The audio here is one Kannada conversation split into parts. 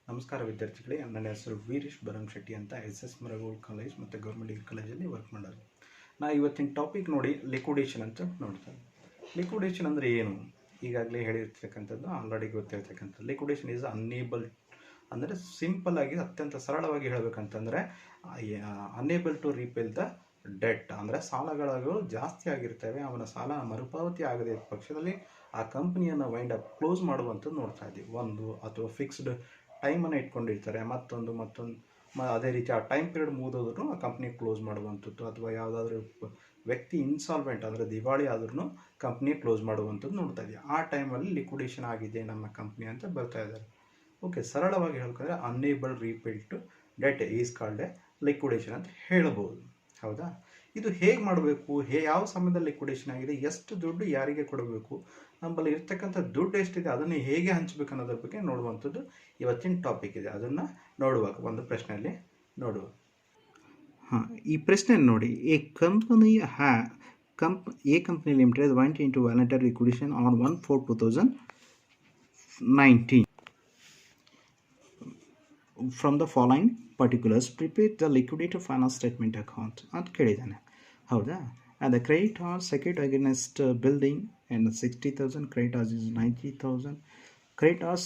ನಮಸ್ಕಾರ ವಿದ್ಯಾರ್ಥಿಗಳೇ, ನನ್ನ ಹೆಸರು ವೀರೇಶ್ ಶೆಟ್ಟಿ ಅಂತ ಎಸ್ ಮರಗೋಳ್ ಕಾಲೇಜ್ ಮತ್ತು ಗೌರ್ಮೆಂಟ್ ಡಿಗ್ರಿ ಕಾಲೇಜಲ್ಲಿ ವರ್ಕ್ ಮಾಡೋರು. ನಾ ಇವತ್ತಿನ ಟಾಪಿಕ್ ನೋಡಿ ಲಿಕ್ವಿಡೇಷನ್ ಅಂತ ನೋಡ್ತಾರೆ. ಲಿಕ್ವಿಡೇಷನ್ ಅಂದರೆ ಏನು? ಈಗಾಗಲೇ ಹೇಳಿರ್ತಕ್ಕಂಥದ್ದು, ಆಲ್ರೆಡಿ ಗೊತ್ತಿರ್ತಕ್ಕಂಥದ್ದು. ಲಿಕ್ವಿಡೇಷನ್ ಈಸ್ ಅನ್ಏಬಲ್ ಅಂದರೆ ಸಿಂಪಲ್ ಆಗಿ ಅತ್ಯಂತ ಸರಳವಾಗಿ ಹೇಳಬೇಕಂತಂದರೆ ಅನ್ಏಬಲ್ ಟು ರೀಪೇಲ್ ದ ಡೆಟ್ ಅಂದರೆ ಸಾಲಗಳು ಜಾಸ್ತಿ ಆಗಿರ್ತವೆ, ಅವನ ಸಾಲ ಮರುಪಾವತಿ ಆಗದೇ ಇದ್ದ ಪಕ್ಷದಲ್ಲಿ ಆ ಕಂಪ್ನಿಯನ್ನು ವೈಂಡ್ ಅಪ್ ಕ್ಲೋಸ್ ಮಾಡುವಂಥದ್ದು ನೋಡ್ತಾ ಇದ್ದೀವಿ. ಒಂದು ಅಥವಾ ಫಿಕ್ಸ್ಡ್ ಟೈಮನ್ನು ಇಟ್ಕೊಂಡಿರ್ತಾರೆ, ಮತ್ತೊಂದು ಅದೇ ರೀತಿ ಆ ಟೈಮ್ ಪೀರಿಯಡ್ ಮುಗಿದೋದ್ರೂ ಆ ಕಂಪ್ನಿ ಕ್ಲೋಸ್ ಮಾಡುವಂಥದ್ದು, ಅಥವಾ ಯಾವುದಾದ್ರೂ ವ್ಯಕ್ತಿ ಇನ್ಸಾಲ್ವೆಂಟ್ ಅಂದರೆ ದಿವಾಳಿ ಆದ್ರೂ ಕಂಪ್ನಿ ಕ್ಲೋಸ್ ಮಾಡುವಂಥದ್ದು ನೋಡ್ತಾ ಇದ್ದೀವಿ. ಆ ಟೈಮಲ್ಲಿ ಲಿಕ್ವಿಡೇಷನ್ ಆಗಿದೆ ನಮ್ಮ ಕಂಪ್ನಿ ಅಂತ ಬರ್ತಾ ಇದ್ದಾರೆ. ಓಕೆ, ಸರಳವಾಗಿ ಹೇಳ್ಕೊಂಡ್ರೆ unable repay to debt is called a liquidation ಅಂತ ಹೇಳ್ಬೋದು. ಹೌದಾ? ಇದು ಹೇಗೆ ಮಾಡಬೇಕು, ಯಾವ ಸಮಯದಲ್ಲಿ ಲಿಕ್ವಿಡೇಷನ್ ಆಗಿದೆ, ಎಷ್ಟು ದುಡ್ಡು ಯಾರಿಗೆ ಕೊಡಬೇಕು, ನಮ್ಮಲ್ಲಿ ಇರ್ತಕ್ಕಂಥ ದುಡ್ಡು ಎಷ್ಟಿದೆ ಅದನ್ನು ಹೇಗೆ ಹಂಚಬೇಕು ಅನ್ನೋದ್ರ ಬಗ್ಗೆ ನೋಡುವಂಥದ್ದು ಇವತ್ತಿನ ಟಾಪಿಕ್ ಇದೆ. ಅದನ್ನು ನೋಡುವಾಗ ಒಂದು ಪ್ರಶ್ನೆಯಲ್ಲಿ ನೋಡುವ. ಈ ಪ್ರಶ್ನೆ ನೋಡಿ, A company limited went into voluntary liquidation on 1/4/2019 from the following particulars. Prepare the liquidator finance statement account ಅಂತ ಕೇಳಿದ್ದಾನೆ. ಹೌದಾ? And the creditors secured against building and 60,000, creditors is 90,000, creditors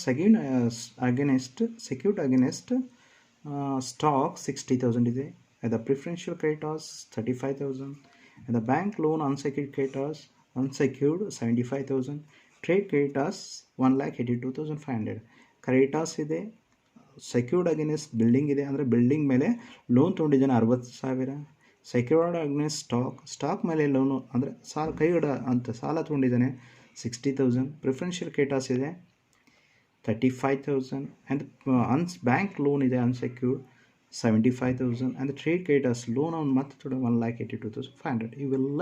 secured against stock 60,000 ಇದೆ, and the preferential creditors 35,000, and the bank loan unsecured creditors unsecured 75,000, trade creditors 1,82,500, creditors ಇದೆ, ಸೆಕ್ಯೂರ್ಡ್ ಅಗೇನೆಸ್ಟ್ ಬಿಲ್ಡಿಂಗ್ ಇದೆ ಅಂದರೆ ಬಿಲ್ಡಿಂಗ್ ಮೇಲೆ ಲೋನ್ ತೊಗೊಂಡಿದ್ದಾನೆ 60,000, ಸೆಕ್ಯೂರ್ಡ್ ಅಗೇನೆಸ್ಟ್ ಸ್ಟಾಕ್ ಮೇಲೆ ಲೋನು ಅಂದರೆ ಕೈಗಡ ಅಂತ ಸಾಲ ತೊಗೊಂಡಿದ್ದಾನೆ 60,000, ಪ್ರಿಫರೆನ್ಷಿಯಲ್ ಕ್ರೆಡಿಟರ್ಸ್ ಇದೆ 35,000, ಆ್ಯಂಡ್ ಬ್ಯಾಂಕ್ ಲೋನ್ ಇದೆ unsecured 75,000, and trade creditors loan ಅವ್ನು ಮತ್ತೆ 1,82,500. ಇವೆಲ್ಲ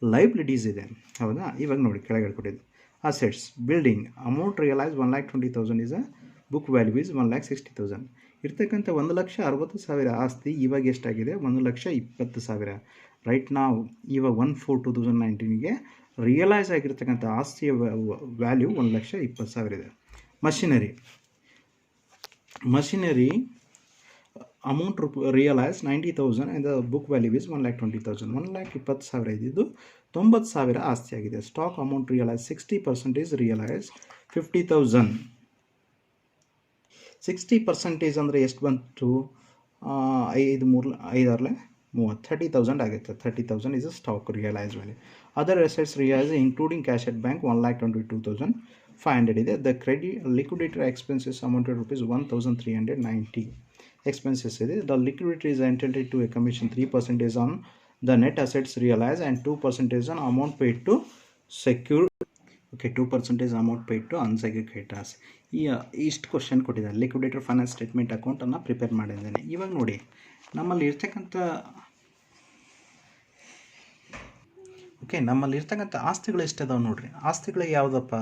ಲೈಬಿಲಿಟೀಸ್ ಇದೆ. ಹೌದಾ? ಇವಾಗ ನೋಡಿ ಕೆಳಗಡೆ ಕೊಟ್ಟಿದ್ದು assets. Building amount realise 1,20,000 is a book value is 1,60,000. ಇರ್ತಕ್ಕಂಥ 1,60,000 ಆಸ್ತಿ ಇವಾಗ ಎಷ್ಟಾಗಿದೆ? 1,20,000. ರೈಟ್ ನಾವು ಇವಾಗ 1/4/2019ಗೆ ರಿಯಲೈಸ್ ಆಗಿರ್ತಕ್ಕಂಥ ಆಸ್ತಿಯ ವ್ಯಾಲ್ಯೂ 1,20,000 ಇದೆ. Machinery amount realise 90,000 and the book value is 1,20,000. 1,20,000 ಇದ್ದಿದ್ದು 90,000 ಆಸ್ತಿ ಆಗಿದೆ. Stock amount realise 60% is realise 50,000. 60% ಅಂದರೆ ಎಷ್ಟು ಬಂತು? 5/3 30,000 ಆಗುತ್ತೆ. 30,000 is a stock realized value. Other assets realized including cash at bank 1,22,500 ಇದೆ. The liquidator expenses amounted rupees 1,390 expenses ಇದೆ. The liquidator is entitled to a commission 3% on the net assets realized and 2% on amount paid to secure. Okay, 2% amount paid to unsecured creditors. ಇಷ್ಟು ಕ್ವಶನ್ ಕೊಟ್ಟಿದ್ದಾರೆ. ಲಿಕ್ವಿಡೇಟರ್ ಫೈನಾನ್ಸ್ ಸ್ಟೇಟ್ಮೆಂಟ್ ಅಕೌಂಟನ್ನು ಪ್ರಿಪೇರ್ ಮಾಡಿದ್ದೇನೆ. ಇವಾಗ ನೋಡಿ, ನಮ್ಮಲ್ಲಿ ಇರ್ತಕ್ಕಂಥ ಆಸ್ತಿಗಳು ಎಷ್ಟಿದಾವೆ ನೋಡಿರಿ. ಆಸ್ತಿಗಳು ಯಾವುದಪ್ಪ?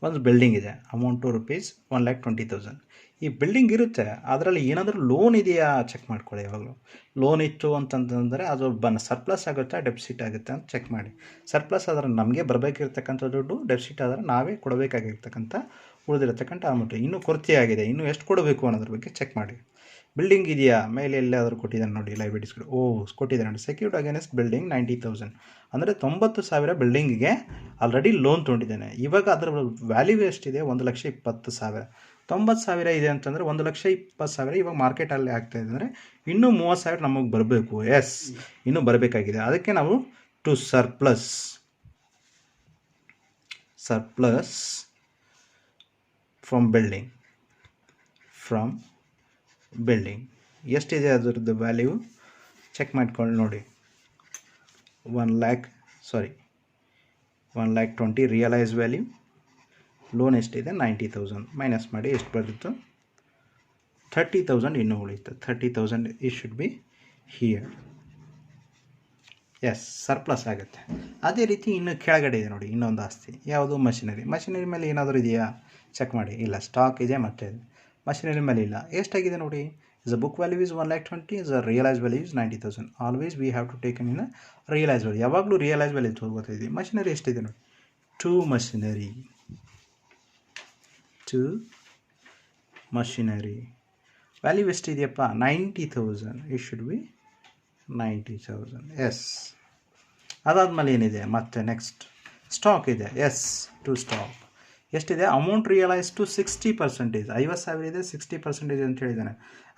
ಒಂದು ಬಿಲ್ಡಿಂಗ್ ಇದೆ, ಅಮೌಂಟು rupees 1,20,000. ಈ ಬಿಲ್ಡಿಂಗ್ ಇರುತ್ತೆ, ಅದರಲ್ಲಿ ಏನಾದರೂ ಲೋನ್ ಇದೆಯಾ ಚೆಕ್ ಮಾಡ್ಕೊಳ್ಳಿ. ಯಾವಾಗಲೂ ಲೋನ್ ಇತ್ತು ಅಂತಂತಂದರೆ ಅದು ಸರ್ಪ್ಲಸ್ ಆಗುತ್ತಾ ಡೆಫಿಸಿಟ್ ಆಗುತ್ತೆ ಅಂತ ಚೆಕ್ ಮಾಡಿ. ಸರ್ಪ್ಲಸ್ ಆದರೆ ನಮಗೆ ಬರಬೇಕಿರ್ತಕ್ಕಂಥ ದುಡ್ಡು, ಡೆಫಿಸಿಟ್ ಆದರೆ ನಾವೇ ಕೊಡಬೇಕಾಗಿರ್ತಕ್ಕಂಥ ಉಳಿದಿರತಕ್ಕಂಥ ಅಮೌಂಟು. ಇನ್ನೂ ಕೊರತೆ ಆಗಿದೆ, ಇನ್ನೂ ಎಷ್ಟು ಕೊಡಬೇಕು ಅನ್ನೋದ್ರ ಬಗ್ಗೆ ಚೆಕ್ ಮಾಡಿ. ಬಿಲ್ಡಿಂಗ್ ಇದೆಯಾ? ಮೇಲೆ ಎಲ್ಲಾದರೂ ಕೊಟ್ಟಿದ್ದಾನೆ ನೋಡಿ, ಲೈಬಿಲಿಟೀಸ್ಗಳು. ಕೊಟ್ಟಿದ್ದಾನೆ ನೋಡಿ. ಸೆಕ್ಯೂರ್ಡ್ ಅಗೇನೆಸ್ಟ್ ಬಿಲ್ಡಿಂಗ್ 90,000 ಅಂದರೆ 90,000 ಬಿಲ್ಡಿಂಗಿಗೆ ಆಲ್ರೆಡಿ ಲೋನ್ ತೊಗೊಂಡಿದ್ದಾನೆ. ಇವಾಗ ಅದರ ವ್ಯಾಲ್ಯೂ ಎಷ್ಟಿದೆ? 1,20,000. 90,000 ಇದೆ ಅಂತಂದರೆ 1,20,000 ಇವಾಗ ಮಾರ್ಕೆಟಲ್ಲಿ ಆಗ್ತಾಯಿದೆ ಅಂದರೆ ಇನ್ನೂ 30,000 ನಮಗೆ ಬರಬೇಕು. ಇನ್ನೂ ಬರಬೇಕಾಗಿದೆ. ಅದಕ್ಕೆ ನಾವು ಟು ಸರ್ಪ್ಲಸ್ ಫ್ರಮ್ ಬಿಲ್ಡಿಂಗ್ ಎಷ್ಟಿದೆ ಅದರದ್ದು ವ್ಯಾಲ್ಯೂ ಚೆಕ್ ಮಾಡ್ಕೊಂಡು ನೋಡಿ. 1,20,000 ರಿಯಲೈಸ್ ವ್ಯಾಲ್ಯೂ, ಲೋನ್ ಎಷ್ಟಿದೆ? 90,000 ಮೈನಸ್ ಮಾಡಿ ಎಷ್ಟು ಬರುತ್ತೋ 30,000 ಇನ್ನೂ ಉಳಿಯುತ್ತೆ. 30,000 it should be here. Surplus ಆಗುತ್ತೆ. ಅದೇ ರೀತಿ ಇನ್ನು ಕೆಳಗಡೆ ಇದೆ ನೋಡಿ ಇನ್ನೊಂದು ಆಸ್ತಿ. ಯಾವುದು? ಮಷಿನರಿ ಮೇಲೆ ಏನಾದರೂ ಇದೆಯಾ ಚೆಕ್ ಮಾಡಿ. ಇಲ್ಲ, ಸ್ಟಾಕ್ ಇದೆ, ಮತ್ತೆ ಮಷಿನರಿ ಮೇಲೆ ಇಲ್ಲ. ಎಷ್ಟಾಗಿದೆ ನೋಡಿ. The book value is 1,20,000, the realized value is 90,000. Always we have to take in a realized value. ಯಾವಾಗಲೂ ರಿಯಲೈಸ್ ವ್ಯಾಲ್ಯೂ ತಗೋತಿದ್ದೀವಿ. ಮಷಿನರಿ ಎಷ್ಟಿದೆ ನೋಡಿ? 2 ಮಷಿನರಿ ಮಷಿನರಿ ವ್ಯಾಲ್ಯೂ ಎಷ್ಟಿದೆಯಪ್ಪ 90,000. It should be 90,000. ಎಸ್. ಅದಾದಮೇಲೆ ಏನಿದೆ ಮತ್ತೆ ನೆಕ್ಸ್ಟ್ ಸ್ಟಾಕ್ ಇದೆ. ಎಸ್ ಟು ಸ್ಟಾಕ್ ಎಷ್ಟಿದೆ? Amount realise to 60%. 50,000 ಇದೆ, 60% ಅಂತ ಹೇಳಿದ್ದಾನೆ.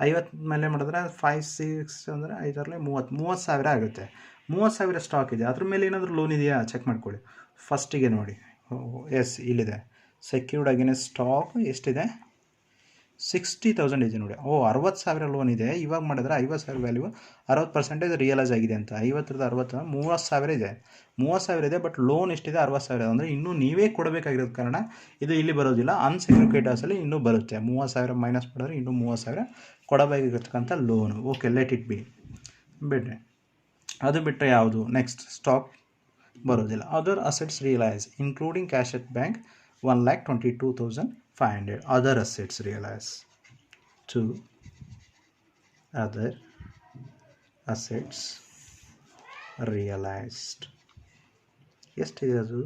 50 ಮೇಲೆ ಮಾಡಿದ್ರೆ 5 6 ಅಂದರೆ 5 30,000 ಆಗುತ್ತೆ. 30,000 ಸ್ಟಾಕ್ ಇದೆ. ಅದ್ರ ಮೇಲೆ ಏನಾದರೂ ಲೋನ್ ಇದೆಯಾ ಚೆಕ್ ಮಾಡ್ಕೊಳ್ಳಿ. ಫಸ್ಟಿಗೆ ನೋಡಿ. ಎಸ್ ಇಲ್ಲಿದೆ. ಸೆಕ್ಯೂರ್ಡ್ ಅಗೇನೆಸ್ಟ್ ಸ್ಟಾಕ್ ಎಷ್ಟಿದೆ? 60,000 ಇದೆ ನೋಡಿ. 60,000 ಲೋನ್ ಇದೆ. ಇವಾಗ ಮಾಡಿದ್ರೆ 50,000 ವ್ಯಾಲ್ಯೂ 60% ರಿಯಲೈಸ್ ಆಗಿದೆ ಅಂತ. 50ರಿಂದ 60 30,000 ಇದೆ. 30,000 ಇದೆ, ಬಟ್ ಲೋನ್ ಎಷ್ಟಿದೆ? 60,000. ಅಂದರೆ ಇನ್ನೂ ನೀವೇ ಕೊಡಬೇಕಾಗಿರೋದು ಕಾರಣ ಇದು ಇಲ್ಲಿ ಬರೋದಿಲ್ಲ. ಅನ್ಸೆಕ್ಯೂರ್ಡ್ ಕ್ರೆಡಿಟರ್ಸಲ್ಲಿ ಇನ್ನೂ ಬರುತ್ತೆ. 30,000 ಮೈನಸ್ ಮಾಡಿದ್ರೆ ಇನ್ನೂ 30,000 ಕೊಡಬೇಕಾಗಿರ್ತಕ್ಕಂಥ loan. Okay, let it be. ಬಿಡ್ರಿ. ಅದು ಬಿಟ್ಟರೆ ಯಾವುದು? ನೆಕ್ಸ್ಟ್ ಸ್ಟಾಕ್ ಬರೋದಿಲ್ಲ. Other assets realise including cash at bank 1,22,500. other assets realize. 2 other assets realized. ಎಷ್ಟಿದೆ ಅದು?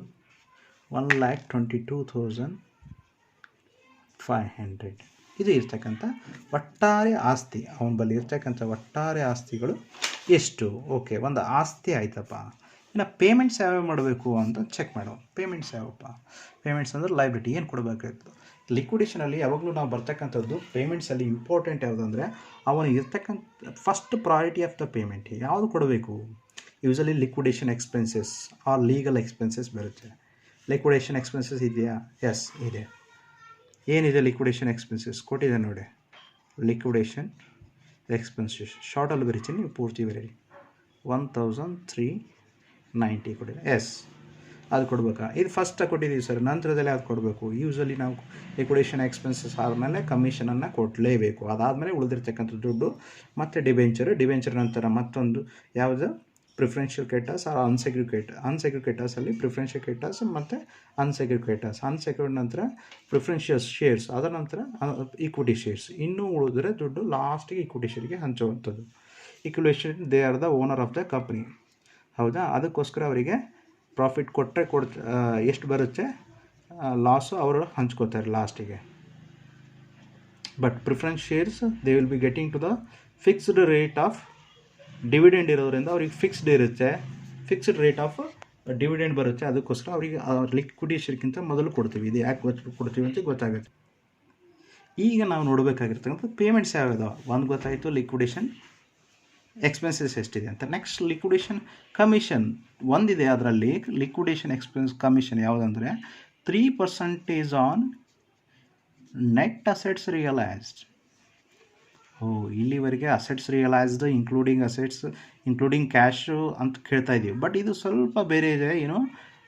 1,22,500. ಇದು ಇರ್ತಕ್ಕಂಥ ಒಟ್ಟಾರೆ ಆಸ್ತಿ. ಅವನ ಬಳಿ ಇರ್ತಕ್ಕಂಥ ಒಟ್ಟಾರೆ ಆಸ್ತಿಗಳು ಎಷ್ಟು? ಓಕೆ, ಒಂದು ಆಸ್ತಿ ಆಯ್ತಪ್ಪ. ಇನ್ನು ಪೇಮೆಂಟ್ಸ್ ಯಾವ್ಯಾವ ಮಾಡಬೇಕು ಅಂತ ಚೆಕ್ ಮಾಡೋ. ಪೇಮೆಂಟ್ಸ್ ಯಾವಪ್ಪ? ಪೇಮೆಂಟ್ಸ್ ಅಂದರೆ ಲೈಬಿಲಿಟಿ. ಏನು ಕೊಡಬೇಕಾಗ್ತದೆ? ಲಿಕ್ವಿಡೇಷನಲ್ಲಿ ಯಾವಾಗಲೂ ನಾವು ಬರ್ತಕ್ಕಂಥದ್ದು ಪೇಮೆಂಟ್ಸಲ್ಲಿ ಇಂಪಾರ್ಟೆಂಟ್ ಯಾವುದಂದರೆ ಅವನಿಗೆ ಇರ್ತಕ್ಕಂಥ first priority of the payment ಯಾವುದು ಕೊಡಬೇಕು? Usually liquidation expenses or legal expenses ಬರುತ್ತೆ. ಲಿಕ್ವಿಡೇಷನ್ ಎಕ್ಸ್ಪೆನ್ಸಸ್ ಇದೆಯಾ? ಎಸ್ ಇದೆ. ಏನಿದೆ ಲಿಕ್ವಿಡೇಷನ್ ಎಕ್ಸ್ಪೆನ್ಸಸ್? ಕೊಟ್ಟಿದೆ ನೋಡಿ. ಲಿಕ್ವಿಡೇಷನ್ ಎಕ್ಸ್ಪೆನ್ಸಸ್ ಶಾರ್ಟಲ್ಲಿ ಬರೀತೀನಿ, ನೀವು ಪೂರ್ತಿ ಬರೀರಿ. 1,390 ಕೊಟ್ಟಿದೆ. ಎಸ್, ಅದು ಕೊಡಬೇಕಾ? ಇದು ಫಸ್ಟ್ ಕೊಟ್ಟಿದ್ದೀವಿ ಸರ್, ನಂತರದಲ್ಲಿ ಅದು ಕೊಡಬೇಕು. ಯೂಸಲಿ ನಾವು ಲಿಕ್ವಿಡೇಷನ್ ಎಕ್ಸ್ಪೆನ್ಸಸ್ ಆದಮೇಲೆ ಕಮಿಷನನ್ನು ಕೊಡಲೇಬೇಕು. ಅದಾದಮೇಲೆ ಉಳಿದಿರ್ತಕ್ಕಂಥ ದುಡ್ಡು ಮತ್ತು ಡಿಬೆಂಚರ್ ನಂತರ ಮತ್ತೊಂದು ಯಾವುದು? ಪ್ರಿಫರೆನ್ಷಿಯಲ್ ಕ್ರೆಡಿಟರ್ಸ್ ಆರ್ ಅನ್ಸೆಕ್ಯೂರ್ಡ್ ಕ್ರೆಡಿಟರ್ಸಲ್ಲಿ ಪ್ರಿಫರೆನ್ಷಿಯಲ್ ಕ್ರೆಡಿಟರ್ಸ್ ಮತ್ತು ಅನ್ಸೆಕ್ಯೂರ್ಡ್ ಕ್ರೆಡಿಟರ್ಸ್. ಅನ್ಸೆಕ್ಯೂರ್ಡ್ ನಂತರ ಪ್ರಿಫರೆನ್ಷಿಯಲ್ ಶೇರ್ಸ್, ಅದರ ನಂತರ ಈಕ್ವಿಟಿ ಶೇರ್ಸ್. ಇನ್ನೂ ಉಳಿದ್ರೆ ದುಡ್ಡು ಲಾಸ್ಟಿಗೆ ಈಕ್ವಿಟಿ ಶೇರ್ಗೆ ಹಂಚುವಂಥದ್ದು. Equity they are the owner of the company. ಹೌದಾ? ಅದಕ್ಕೋಸ್ಕರ ಅವರಿಗೆ ಪ್ರಾಫಿಟ್ ಕೊಟ್ಟರೆ ಎಷ್ಟು ಬರುತ್ತೆ ಲಾಸು ಅವರು ಹಂಚ್ಕೋತಾರೆ ಲಾಸ್ಟಿಗೆ. But preference shares they will be getting to the fixed rate of dividend ಇರೋದ್ರಿಂದ ಅವ್ರಿಗೆ ಫಿಕ್ಸ್ಡ್ ಇರುತ್ತೆ. ಫಿಕ್ಸ್ಡ್ ರೇಟ್ ಆಫ್ ಡಿವಿಡೆಂಡ್ ಬರುತ್ತೆ. ಅದಕ್ಕೋಸ್ಕರ ಅವರಿಗೆ ಲಿಕ್ವಿಡಿ ಶೇರ್ಗಿಂತ ಮೊದಲು ಕೊಡ್ತೀವಿ. ಇದು ಯಾಕೆ ಕೊಡ್ತೀವಿ ಅಂತ ಗೊತ್ತಾಗುತ್ತೆ. ಈಗ ನಾವು ನೋಡಬೇಕಾಗಿರ್ತಕ್ಕಂಥ ಪೇಮೆಂಟ್ಸ್ ಯಾವ್ಯಾವ? ಒಂದು ಗೊತ್ತಾಯಿತು, ಲಿಕ್ವಿಡೇಷನ್ ಎಕ್ಸ್ಪೆನ್ಸಸ್ ಎಷ್ಟಿದೆ ಅಂತ. ನೆಕ್ಸ್ಟ್ ಲಿಕ್ವಿಡೇಷನ್ ಕಮಿಷನ್ ಒಂದಿದೆ. ಅದರಲ್ಲಿ ಲಿಕ್ವಿಡೇಷನ್ ಎಕ್ಸ್ಪೆನ್ಸ್ ಕಮಿಷನ್ ಯಾವುದಂದರೆ 3% ಆನ್ ನೆಟ್ ಅಸೆಟ್ಸ್ ರಿಯಲೈಸ್ಡ್. ಇಲ್ಲಿವರೆಗೆ ಅಸೆಟ್ಸ್ ರಿಯಲೈಸ್ಡ್ ಇನ್ಕ್ಲೂಡಿಂಗ್ ಕ್ಯಾಶು ಅಂತ ಕೇಳ್ತಾ ಇದ್ದೀವಿ. ಬಟ್ ಇದು ಸ್ವಲ್ಪ ಬೇರೆ ಇದೆ. ಏನು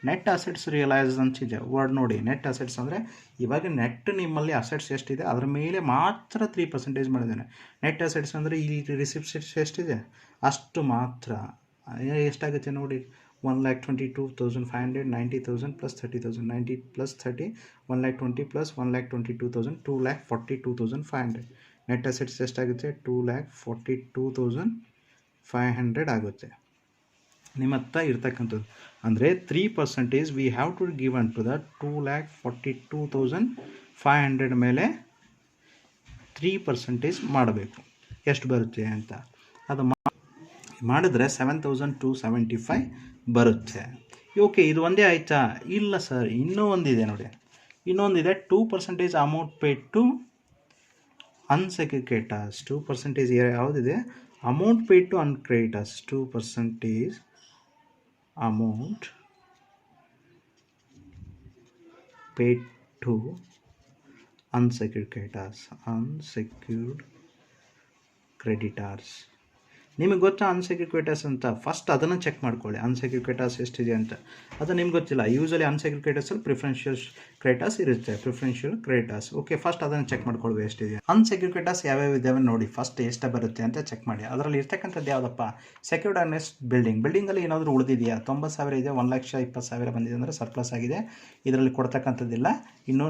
ನೆಟ್ ಅಸೆಟ್ಸ್ ರಿಯಲೈಸ್ಡ್ ಅಂತಿದೆ ವರ್ಡ್ ನೋಡಿ. ನೆಟ್ ಅಸೆಟ್ಸ್ ಅಂದರೆ ಇವಾಗ ನೆಟ್ ನಿಮ್ಮಲ್ಲಿ ಅಸೆಟ್ಸ್ ಎಷ್ಟಿದೆ ಅದರ ಮೇಲೆ ಮಾತ್ರ 3% ಮಾಡಿದ್ದಾನೆ. ನೆಟ್ ಅಸೆಟ್ಸ್ ಅಂದರೆ ಈ ರಿಸಿಪ್ಟ್ಸ್ ಎಷ್ಟಿದೆ ಅಷ್ಟು ಮಾತ್ರ. ಎಷ್ಟಾಗುತ್ತೆ ನೋಡಿ. 1,22,500, 90,000 + 30,000, 90 + 30, 1,20,000 + 1,22,000, 2,42,500. ನೆಟ್ ಅಸೆಟ್ಸ್ ಎಷ್ಟಾಗುತ್ತೆ? 2,42,500 ಆಗುತ್ತೆ ನಿಮ್ಮ ಹತ್ರ ಇರ್ತಕ್ಕಂಥದ್ದು. ಅಂದರೆ 3% we have to give on to the 2,42,500 ಮೇಲೆ 3% ಮಾಡಬೇಕು. ಎಷ್ಟು ಬರುತ್ತೆ ಅಂತ ಅದು ಮಾಡಿದ್ರೆ 7,275 ಬರುತ್ತೆ. ಓಕೆ, ಇದು ಒಂದೇ ಆಯಿತಾ? ಇಲ್ಲ ಸರ್, ಇನ್ನೂ ಒಂದಿದೆ ನೋಡಿ. ಇನ್ನೊಂದಿದೆ 2% amount paid to unsecured creditors. 2% ಯಾವುದಿದೆ? ಅಮೌಂಟ್ ಪೇಡ್ ಟು ಅನ್ಕ್ರೆಡಿಟರ್ಸ್. 2% amount paid to unsecured creditors. ನಿಮಗೆ ಗೊತ್ತಾ ಅನ್ಸೆಕ್ಯೂರ್ಡ್ ಕ್ರೆಡಿಟರ್ಸ್ ಅಂತ? ಫಸ್ಟ್ ಅದನ್ನು ಚೆಕ್ ಮಾಡ್ಕೊಳ್ಳಿ. ಅನ್ಸೆಕ್ಯೂರ್ಡ್ ಕ್ರೆಡಿಟರ್ಸ್ ಎಷ್ಟಿದೆ ಅಂತ ಅದು ನಿಮ್ಗೆ ಗೊತ್ತಿಲ್ಲ. ಯೂಸಲಿ ಅನ್ಸೆಕ್ಯೂರ್ಡ್ ಕ್ರೆಡಿಟರ್ಸಲ್ಲಿ ಪ್ರಿಫರೆನ್ಷಿಯಲ್ ಕ್ರೆಡಿಟರ್ಸ್ ಇರುತ್ತೆ. Preferential creditors. ಓಕೆ, ಫಸ್ಟ್ ಅದನ್ನು ಚೆಕ್ ಮಾಡ್ಕೊಳ್ಬೇಕು ಎಷ್ಟಿದೆ. ಅನ್ಸೆಕ್ಯೂರ್ಡ್ ಕ್ರೆಡಿಟರ್ಸ್ ಯಾವ್ಯಾವ ಇದ್ದಾವೆ ನೋಡಿ. ಫಸ್ಟ್ ಎಷ್ಟು ಬರುತ್ತೆ ಅಂತ ಚೆಕ್ ಮಾಡಿ. ಅದರಲ್ಲಿ ಇರ್ತಕ್ಕಂಥದ್ದು ಯಾವುದಪ್ಪ? ಸೆಕ್ಯೂರ್ಡ್ ಅಗೇನ್ಸ್ಟ್ ಬಿಲ್ಡಿಂಗಲ್ಲಿ ಏನಾದರೂ ಉಳಿದಿದೆಯಾ? 90,000 ಇದೆ, 1,20,000 ಬಂದಿದೆ ಅಂದರೆ ಸರ್ಪ್ಲಸ್ ಆಗಿದೆ. ಇದರಲ್ಲಿ ಕೊಡ್ತಕ್ಕಂಥದ್ದಿಲ್ಲ. ಇನ್ನೂ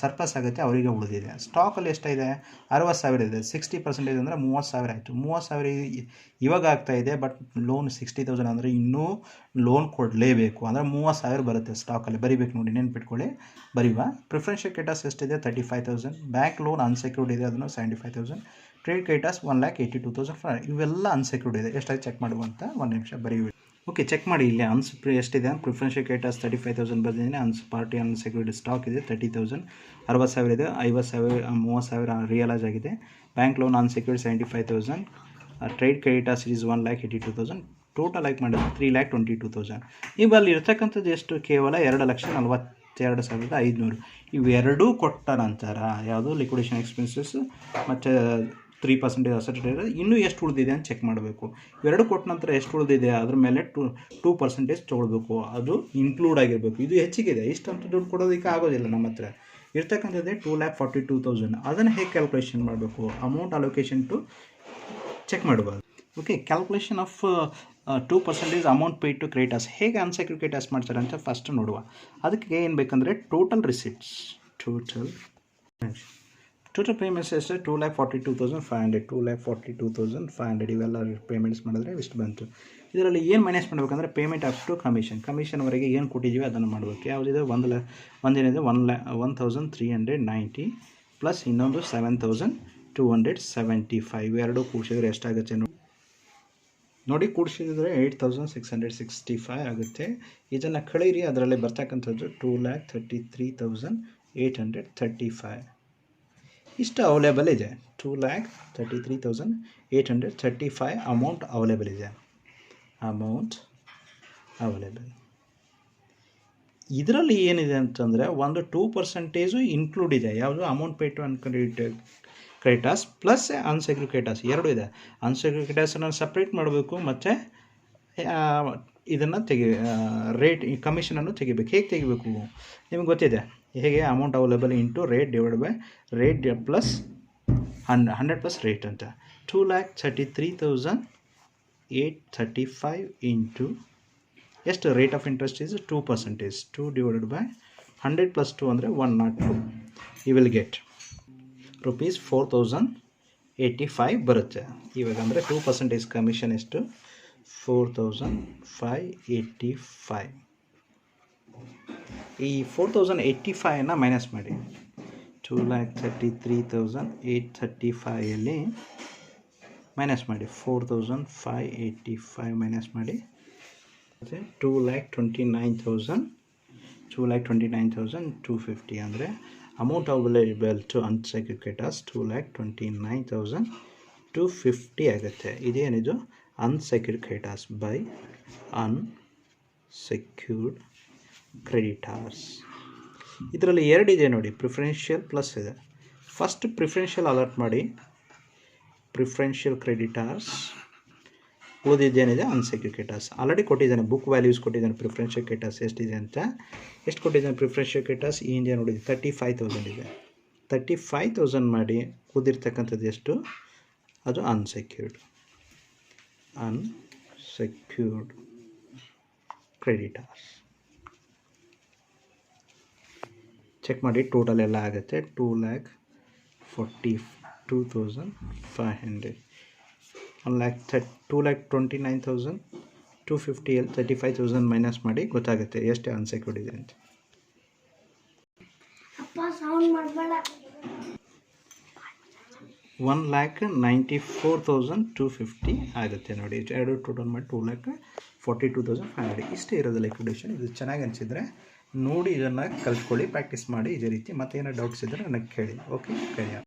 ಸರ್ಪ್ಲಸ್ ಆಗುತ್ತೆ, ಅವರಿಗೆ ಉಳಿದಿದೆ. ಸ್ಟಾಕಲ್ಲಿ ಎಷ್ಟಿದೆ? 60,000 ಇದೆ. 60% ಅಂದರೆ 30,000 ಆಯಿತು. 30,000 ಇವಾಗ ಆಗ್ತಾ ಇದೆ. ಬಟ್ ಲೋನ್ 60,000 ಅಂದರೆ ಇನ್ನೂ ಲೋನ್ ಕೊಡಲೇಬೇಕು. ಅಂದರೆ 30,000 ಬರುತ್ತೆ ಸ್ಟಾಕಲ್ಲಿ. ಬರಿಬೇಕು ನೋಡಿ, ನೆನ್ಪಿಟ್ಕೊಳ್ಳಿ. ಬರೀವಾ. ಪ್ರಿಫರೆನ್ಷಿಯಲ್ ಕ್ರೆಡಿಟಾರ್ಸ್ ಎಷ್ಟಿದೆ 35,000. ಬ್ಯಾಂಕ್ ಲೋನ್ ಅನ್ಸೆಕ್ಯೂರ್ಡ್ ಇದೆ ಅದನ್ನು 75,000. Trade creditors 1,82,500. ಇವೆಲ್ಲ ಅನ್ಸೆಕ್ಯೂರ್ಡ್ ಇದೆ. ಎಷ್ಟಾಗಿ ಚೆಕ್ ಮಾಡುವ ಅಂತ ಒಂದು ನಿಮಿಷ ಬರೀವಿ. ಓಕೆ, ಚೆಕ್ ಮಾಡಿ. ಇಲ್ಲಿ ಎಷ್ಟಿದೆ ಪ್ರಿಫರೆನ್ಷಿಯಲ್ ಕ್ರೆಡಿಟಾರ್ಸ್ 35,000 ಬಂದಿದ್ದೀನಿ. ಪಾರ್ಟಿ ಅನ್ಸೆಕ್ಯೂರ್ಡ್ ಸ್ಟಾಕ್ ಇದೆ 30,000. 60,000 ಇದೆ. 50,000 30,000 ರಿಯಲೈಸ್ ಆಗಿದೆ. Bank loan unsecured 75,000. Trade creditors is 1,82,000. Total ಆಗಿ ಮಾಡಿದ್ರೆ 3,22,000. ಇವಲ್ಲಿ ಇರ್ತಕ್ಕಂಥದ್ದು ಎಷ್ಟು? ಕೇವಲ 2,42,500. ಇವೆರಡೂ ಕೊಟ್ಟ ನಂತರ ಯಾವುದು ಲಿಕ್ವಿಡೇಷನ್ ಎಕ್ಸ್ಪೆನ್ಸಸ್ ಮತ್ತು 3% ಅಸೆಟ್ ಇರೋದು ಇನ್ನೂ ಎಷ್ಟು ಉಳಿದಿದೆ ಅಂತ ಚೆಕ್ ಮಾಡಬೇಕು. ಇವೆರಡು ಕೊಟ್ಟ ನಂತರ ಎಷ್ಟು ಉಳಿದಿದೆ ಅದ್ರ ಮೇಲೆ 2% ತೊಗೊಳ್ಬೇಕು. ಅದು ಇನ್ಕ್ಲೂಡ್ ಆಗಿರಬೇಕು. ಇದು ಹೆಚ್ಚಿಗಿದೆ. ಇಷ್ಟಂತೂ ದುಡ್ಡು ಕೊಡೋದಕ್ಕೆ ಆಗೋದಿಲ್ಲ. ನಮ್ಮ ಹತ್ರ ಇರ್ತಕ್ಕಂಥದ್ದೇ 2,42,000. ಅದನ್ನು ಹೇಗೆ ಕ್ಯಾಲ್ಕುಲೇಷನ್ ಮಾಡಬೇಕು? ಅಮೌಂಟ್ ಅಲೋಕೇಶನ್ ಟು ಚೆಕ್ ಮಾಡಬಾರ್ದು. Okay, calculation of 2% amount paid to creditors ಹೇಗೆ ಅನ್ಸೆಕ್ಯೂರ್ಡ್ ಕ್ರೆಡಿಟಾರ್ಸ್ ಮಾಡ್ತಾರೆ ಅಂತ ಫಸ್ಟ್ ನೋಡುವ. ಅದಕ್ಕೆ ಏನು ಬೇಕಂದರೆ ಟೋಟಲ್ ರಿಸಿಪ್ಟ್ಸ್. ಟೋಟಲ್ ಪೇಮೆಂಟ್ಸ್ ಎಷ್ಟು? 2,42,500. 2,42,500 ಇವೆಲ್ಲ ಪೇಮೆಂಟ್ಸ್ ಮಾಡಿದ್ರೆ ಇಷ್ಟು ಬಂತು. ಇದರಲ್ಲಿ ಏನು ಮೈನಸ್ ಮಾಡಬೇಕಂದ್ರೆ ಪೇಮೆಂಟ್ ಅಪ್ ಟು ಕಮಿಷನ್ವರೆಗೆ ಏನು ಕೊಟ್ಟಿದ್ದೀವಿ ಅದನ್ನು ಮಾಡಬೇಕು. ಯಾವುದಿದೆ? ಒಂದೇನಿದೆ 1,390 ಪ್ಲಸ್ ಇನ್ನೊಂದು 7,275. ಇವೆರಡು ಕೂಡಿಸಿದ್ರೆ ಎಷ್ಟಾಗುತ್ತೆ ನೋಡಿ. ಕೂಡಿಸಿದ್ರೆ 8,665 ಆಗುತ್ತೆ. ಇದನ್ನು ಕಳೀರಿ. ಅದರಲ್ಲಿ ಬರ್ತಕ್ಕಂಥದ್ದು 2,33,835. ಇಷ್ಟು ಅವೈಲೇಬಲ್ ಇದೆ. 2,33,835 ಅಮೌಂಟ್ ಅವೈಲೇಬಲ್ ಇದೆ. ಇದರಲ್ಲಿ ಏನಿದೆ ಅಂತಂದರೆ ಒಂದು 2% ಇನ್ಕ್ಲೂಡ್ ಇದೆ. ಯಾವುದು? Amount pay to creditors plus unsecured creditors ಎರಡು ಇದೆ. ಅನ್ಸೆಕ್ಯೂರ್ಡ್ ಕ್ರೆಡಿಟಾರ್ಸನ್ನು ಸಪ್ರೇಟ್ ಮಾಡಬೇಕು ಮತ್ತು ಇದನ್ನು ರೇಟ್ ಕಮಿಷನನ್ನು ತೆಗಿಬೇಕು. ಹೇಗೆ ತೆಗಿಬೇಕು ನಿಮಗೆ ಗೊತ್ತಿದೆ. ಹೇಗೆ? Amount available into rate divide by rate plus 100 plus rate ಅಂತ. 2,33,835 ಇಂಟು ಎಷ್ಟು? Rate of interest is 2%. 2 divided by 100 plus 2 ಅಂದರೆ 102. ಯು ವಿಲ್ ಗೆಟ್ rupees 4,085 ಬರುತ್ತೆ. ಇವಾಗ ಅಂದರೆ 2% ಕಮಿಷನ್ ಎಷ್ಟು? 4,585. ಈ 4,085ನ ಮೈನಸ್ ಮಾಡಿ. 2,33,835 ಮೈನಸ್ ಮಾಡಿ. 4,585 ಮೈನಸ್ ಮಾಡಿ. 2,29,250 ಅಂದರೆ amount available to unsecured creditors 2,29,250 ಆಗುತ್ತೆ. ಇದೇನಿದು? Unsecured creditors by unsecured creditors. ಇದರಲ್ಲಿ ಎರಡಿದೆ ನೋಡಿ. ಪ್ರಿಫರೆನ್ಷಿಯಲ್ ಪ್ಲಸ್ ಇದೆ. ಫಸ್ಟ್ ಪ್ರಿಫರೆನ್ಷಿಯಲ್ ಅಲರ್ಟ್ ಮಾಡಿ. ಪ್ರಿಫರೆನ್ಷಿಯಲ್ ಕ್ರೆಡಿಟಾರ್ಸ್ ಉಳಿದಿದ್ದೇನಿದೆ? Unsecured creditors. ಆಲ್ರೆಡಿ ಕೊಟ್ಟಿದ್ದಾನೆ. ಬುಕ್ ವ್ಯಾಲ್ಯೂಸ್ ಕೊಟ್ಟಿದ್ದಾನೆ. ಪ್ರಿಫರೆನ್ಷಿಯಲ್ ಕ್ರೆಡಿಟಾರ್ಸ್ ಎಷ್ಟಿದೆ ಅಂತ. ಎಷ್ಟು ಕೊಟ್ಟಿದ್ದಾನೆ ಪ್ರಿಫರೆನ್ಷಿಯಲ್ ಕ್ರೆಡಿಟಾರ್ಸ್? ಈ ಹಿಂದೆ ನೋಡಿದ್ವಿ 35,000 ಇದೆ. 35,000 ಮಾಡಿ. ಕೂದಿರ್ತಕ್ಕಂಥದ್ದು ಎಷ್ಟು? ಅದು ಅನ್ಸೆಕ್ಯೂರ್ಡ್ ಕ್ರೆಡಿಟಾರ್ಸ್. ಚೆಕ್ ಮಾಡಿ. ಟೋಟಲ್ ಎಲ್ಲ ಆಗುತ್ತೆ 2,42,500. 2,29,250 35,000 ಮೈನಸ್ ಮಾಡಿ ಗೊತ್ತಾಗುತ್ತೆ ಎಷ್ಟು ಅನ್ಸೆಕ್ಯೂರ್ಡ್ ಇದೆ ಅಂತ. 1,94,250 ಆಗುತ್ತೆ ನೋಡಿ. ಎರಡು ಟೋಟಲ್ ಮಾಡಿ 2,42,500. ಇಷ್ಟೇ ಇರೋದು ಲಿಕ್ವಿಡೇಷನ್. ಇದು ಚೆನ್ನಾಗಿ ಅನಿಸಿದರೆ ನೋಡಿ ಇದನ್ನು ಕಲ್ತ್ಕೊಳ್ಳಿ, ಪ್ರಾಕ್ಟೀಸ್ ಮಾಡಿ ಇದೇ ರೀತಿ. ಮತ್ತೆ ಏನೋ ಡೌಟ್ಸ್ ಇದ್ದರೆ ನನಗೆ ಕೇಳಿ. ಓಕೆ,